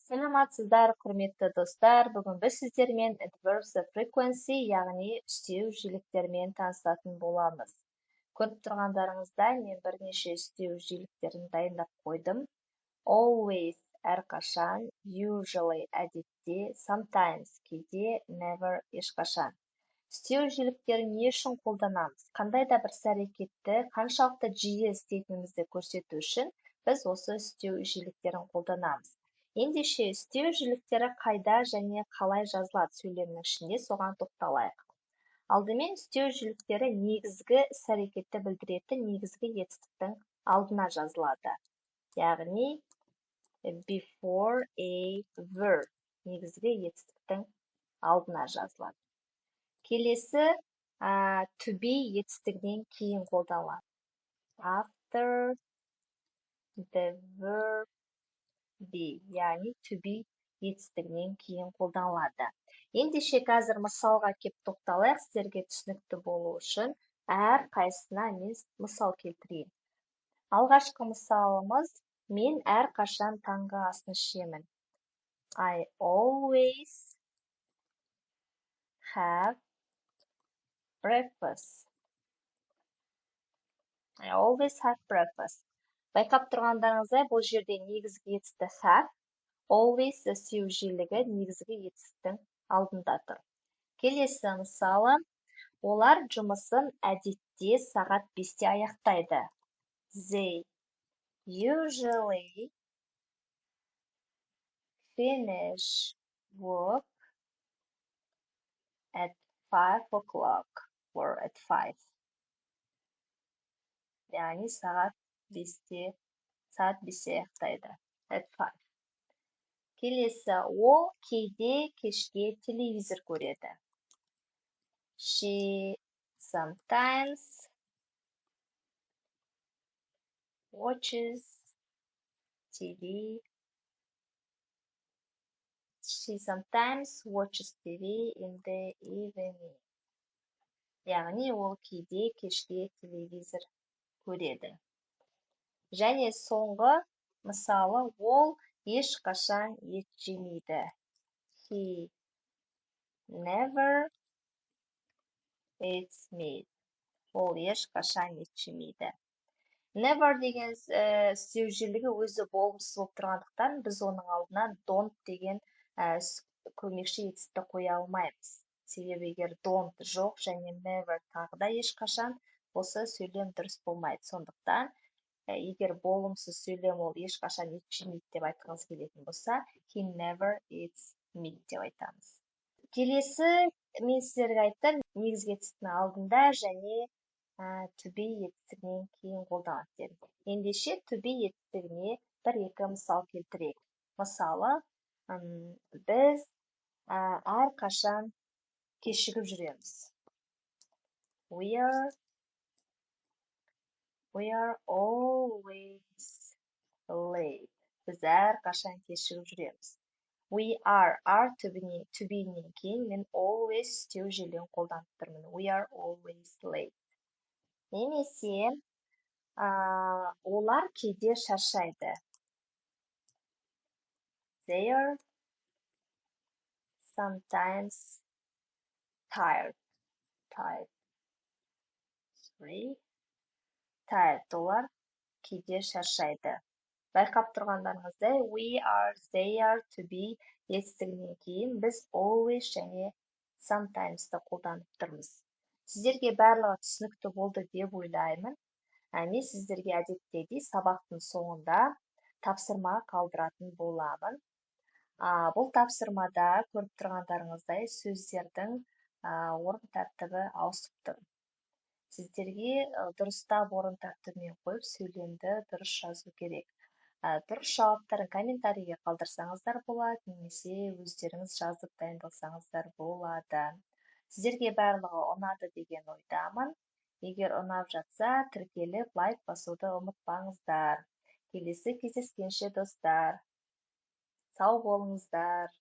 Саламатсыздар, құрметті достар. Бүгін біз сіздермен adverbs of frequency, яғни үстеу жиіліктермен танысатын боламыз. Көріп тұрғандарыңыздай, мен бірнеше үстеу жиіліктерін дайындап қойдым. Always әрқашан, usually әдетте, sometimes кейде, never ешқашан. Үстеу жиіліктерін не үшін қолданамыз? Қандай да бір іс-әрекетті қаншалықты жиі істейтінімізді көрсету үшін біз осы үстеу жиіліктерін қолданамыз. Ендеше үстеу жиіліктері қайда және қалай жазылады сөйлемнің ішінде, соған тоқталайық. Алдымен үстеу жиіліктері негізгі іс-әрекетті білдіретін негізгі етістіктің алдына жазылады. Яғни before a verb негізгі етістіктің алдына жазылады. Келесі to be етістігінен кейін қолданылады. After the verb be, яғни to be етістігінен кейін қолданылады. Ендеше қазір мысалға кеп тоқталайық, сіздерге түсінікті болу үшін әр қайсысына мен мысал келтірейін. Алғашқы мысалымыз, мен әрқашан таңғы асын ішемін. I always have breakfast. I always have breakfast. Байқап тұрғандарыңыздай, бұл жерде негізгі етістік have, always үстеу жиілігі негізгі етістіктің алдында тұр. Келесі мысалы, олар жұмысын әдетте сағат 5-те аяқтайды. They usually finish work at 5 o'clock or at 5. Яғни сағат 5-те аяқтайды. At 5. Келесі, ол кейде кешке телевизор көреді. She sometimes watches TV. She sometimes watches TV in the evening. Яғни ол кейде кешке телевизор көреді. Және соңғы мысалы, ол ешқашан ет жемейді. He never eats meat. Ол ешқашан ет жемейді. Never деген үстеу жиілігі өзі болымсыз болып тұрғандықтан, біз оның алдына don't деген көмекші етістікті қоя алмаймыз. Себебі егер don't жоқ және never тағы да ешқашан, осы сөйлем дұрыс болмайды. Сондықтан, егер болымсыз сөйлем ол ешқашан ет жемейді деп айтқыңыз келетін болса, he never eats meat деп айтамыз. Келесі, мен сіздерге айттым, негізгі етістіктің алдында және to be етістігінен кейін қолданады дедім. Ендеше to be етістігіне бір-екі мысал келтірейік. Мысалы, біз әрқашан кешігіп жүреміз. We are always late. Біз әрқашан кешігіп жүреміз. We are to be-нен кейін мен always үстеу жиілігін қолданып тұрмын. We are always late. Немесе, олар кейде шаршайды. They are sometimes tired. Олар кейде шаршайды. Байқап тұрғандарыңыздай, we are, they are, to be етістігінен кейін біз always және sometimes-ты қолданып тұрмыз. Сіздерге барлығы түсінікті болды деп ойлаймын. Мен сіздерге әдеттегідей сабақтың соңында тапсырма қалдыратын боламын. Бұл тапсырмада көріп тұрғандарыңыздай сөздердің орын тәртібі ауысып тұр. Сіздерге дұрыстап орын тәртібімен қойып сөйлемді дұрыс жазу керек. Дұрыс жауаптарын комментарийге қалдырсаңыздар болады, немесе өздеріңіз жазып дайындалсаңыздар болады. Сіздерге барлығы ұнады деген ойдамын. Егер ұнап жатса, тіркеліп, лайк басуды ұмытпаңыздар. Келесі кездескенше достар. Сау болыңыздар.